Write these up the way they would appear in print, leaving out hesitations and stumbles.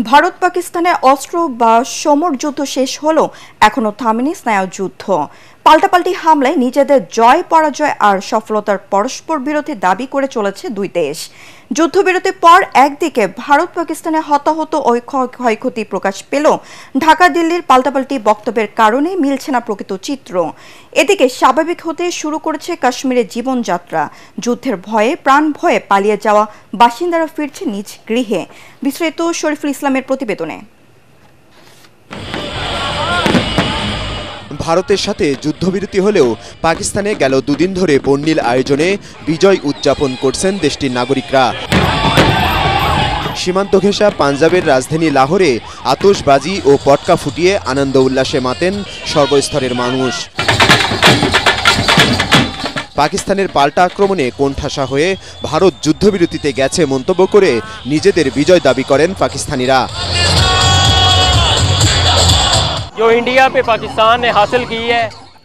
ভারত পাকিস্তানে অস্ত্র বা সমর যুদ্ধ শেষ হলেও এখনো থামেনি স্নায়ুযুদ্ধ। পাল্টাপাল্টি হামলায় নিজেদের জয় পরাজয় আর সফলতার পরস্পর বিরোধী দাবি করে চলেছে দুই দেশ। যুদ্ধবিরতির পর একদিকে ভারত পাকিস্তানে হতাহত ও ক্ষয়ক্ষতি প্রকাশ পেল ঢাকা দিল্লির পাল্টাপাল্টি বক্তব্যের কারণে মিলছে না প্রকৃত চিত্র। এদিকে স্বাভাবিক হতে শুরু করেছে কাশ্মীরের জীবনযাত্রা। যুদ্ধের ভয়ে প্রাণ ভয়ে পালিয়ে যাওয়া বাসিন্দারা ফিরছে নিজ গৃহে। বিস্তারিত শরীফুল ইসলামের প্রতিবেদনে। ভারতের সাথে যুদ্ধবিরতি হলেও পাকিস্তানে গেল দুদিন ধরে বর্ণিল আয়োজনে বিজয় উদযাপন করছেন দেশটির নাগরিকরা। সীমান্ত ঘেঁষা পাঞ্জাবের রাজধানী লাহোরে আতশবাজি ও পটকা ফুটিয়ে আনন্দ উল্লাসে মাতেন সর্বস্তরের মানুষ। পাকিস্তানের পাল্টা আক্রমণে কোণঠাসা হয়ে ভারত যুদ্ধবিরতিতে গেছে মন্তব্য করে নিজেদের বিজয় দাবি করেন পাকিস্তানিরা।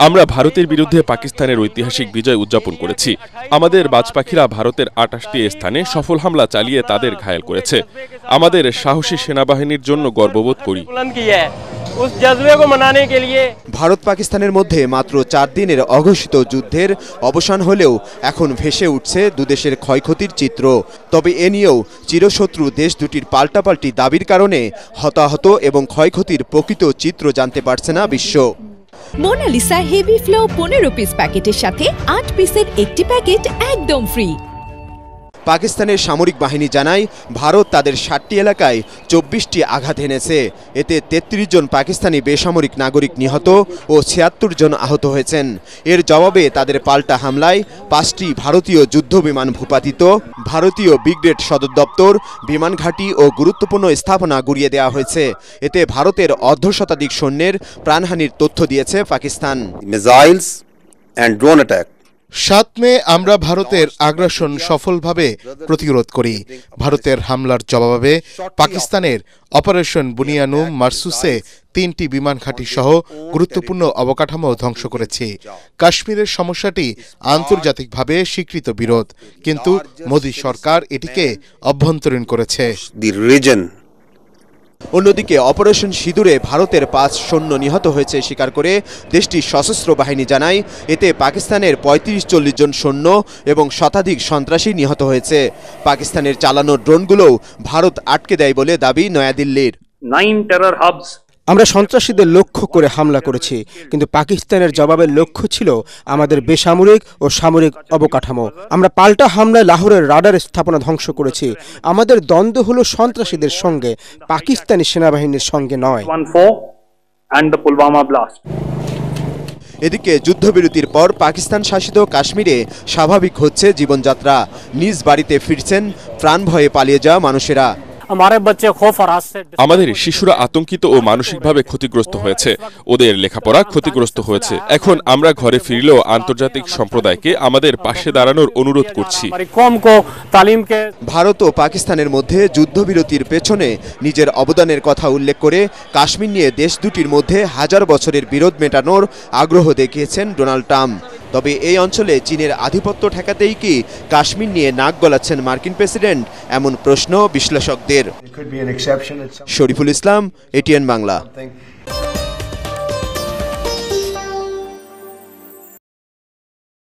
আমরা ভারতের বিরুদ্ধে পাকিস্তানের ঐতিহাসিক বিজয় উদযাপন করেছি। আমাদের বাজপাখিরা ভারতের ২৮টি স্থানে সফল হামলা চালিয়ে তাদের ঘায়েল করেছে। আমাদের সাহসী সেনাবাহিনীর জন্য গর্ববোধ করি। ভারত পাকিস্তানের মধ্যে মাত্র ৪ দিনের অঘোষিত যুদ্ধের অবসান হলেও এখন ভেসে উঠছে দুদেশের ক্ষয়ক্ষতির চিত্র। তবে এ নিয়েও চিরশত্রু দেশ দুটির পাল্টাপাল্টি দাবির কারণে হতাহত এবং ক্ষয়ক্ষতির প্রকৃত চিত্র জানতে পারছে না বিশ্ব। মোনালিসা হেভি ফ্লো 15 পিস প্যাকেটের সাথে 8 পিসের একটি প্যাকেট একদম ফ্রি। পাকিস্তানের সামরিক বাহিনী জানায় ভারত তাদের ৬০টি এলাকায় ২৪টি আঘাত এনেছে। এতে ৩৩ জন পাকিস্তানি বেসামরিক নাগরিক নিহত ও ৭৬ জন আহত হয়েছেন। এর জবাবে তাদের পাল্টা হামলায় ৫টি ভারতীয় যুদ্ধ বিমান ভূপাতিত, ভারতীয় ব্রিগেড সদর দপ্তর, বিমান ঘাঁটি ও গুরুত্বপূর্ণ স্থাপনা গুড়িয়ে দেওয়া হয়েছে। এতে ভারতের অর্ধশতাধিক সৈন্যের প্রাণহানির তথ্য দিয়েছে Pakistan. Missiles and drone attack. ৭ May আমরা ভারতের আগ্রাসন সফলভাবে প্রতিরোধ করি। ভারতের হামলার জবাবে পাকিস্তানের অপারেশন বুনিয়ানু মারসুসে ৩টি বিমান ঘাঁটি সহ গুরুত্বপূর্ণ অবকাঠামো ধ্বংস করেছি। কাশ্মীরের সমস্যাটি আন্তর্জাতিকভাবে স্বীকৃত বিরোধ, কিন্তু মোদী সরকার এটিকে অভ্যন্তরীণ করেছে। অন্যদিকে অপারেশন সিঁদুরে ভারতের ৫ সৈন্য নিহত হয়েছে স্বীকার করে দেশটির সশস্ত্র বাহিনী জানায়, এতে পাকিস্তানের ৩৫-৪০ জন সৈন্য এবং শতাধিক সন্ত্রাসী নিহত হয়েছে। পাকিস্তানের চালানো ড্রোনগুলোও ভারত আটকে দেয় বলে দাবি নয়াদিল্লির। 9 টেরর হাবস। আমরা সন্ত্রাসীদের লক্ষ্য করে হামলা করেছি, কিন্তু পাকিস্তানের জবাবের লক্ষ্য ছিল আমাদের বেসামরিক ও সামরিক অবকাঠামো। আমরা পাল্টা হামলায় লাহোরের রাডার স্থাপনা ধ্বংস করেছি। আমাদের দ্বন্দ্ব হলো সন্ত্রাসীদের সঙ্গে, পাকিস্তানি সেনাবাহিনীর সঙ্গে নয়। এদিকে যুদ্ধবিরতির পর পাকিস্তান শাসিত কাশ্মীরে স্বাভাবিক হচ্ছে জীবনযাত্রা। নিজ বাড়িতে ফিরছেন প্রাণ ভয়ে পালিয়ে যাওয়া মানুষেরা। আমাদের শিশুরা আতঙ্কিত ও মানসিকভাবে ক্ষতিগ্রস্ত হয়েছে। ওদের লেখাপড়া ক্ষতিগ্রস্ত হয়েছে। এখন আমরা ঘরে ফিরলেও আন্তর্জাতিক সম্প্রদায়কে আমাদের পাশে দাঁড়ানোর অনুরোধ করছি। ভারত ও পাকিস্তানের মধ্যে যুদ্ধবিরতির পেছনে নিজের অবদানের কথা উল্লেখ করে কাশ্মীর নিয়ে দেশ দুটির মধ্যে হাজার বছরের বিরোধ মেটানোর আগ্রহ দেখিয়েছেন ডোনাল্ড ট্রাম্প। তবে এই অঞ্চলে চীনের আধিপত্য ঠেকাতেই কি কাশ্মীর নিয়ে নাক গলাচ্ছেন মার্কিন প্রেসিডেন্ট, এমন প্রশ্ন বিশ্লেষকদের। শরীফুল ইসলাম, এটিএন বাংলা।